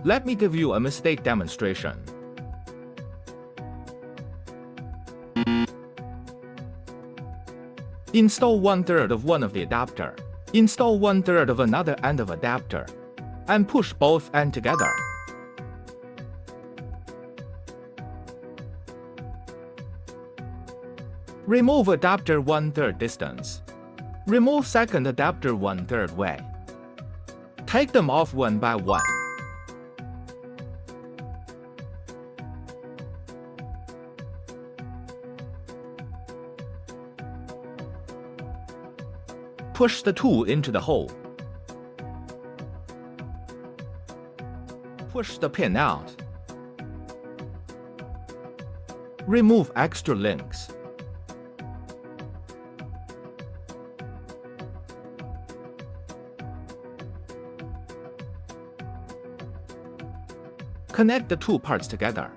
Let me give you a mistake demonstration. Install 1/3 of one of the adapter. Install 1/3 of another end of adapter. And push both ends together. Remove adapter 1/3 distance. Remove second adapter 1/3 way. Take them off one by one. Push the tool into the hole. Push the pin out. Remove extra links. Connect the two parts together.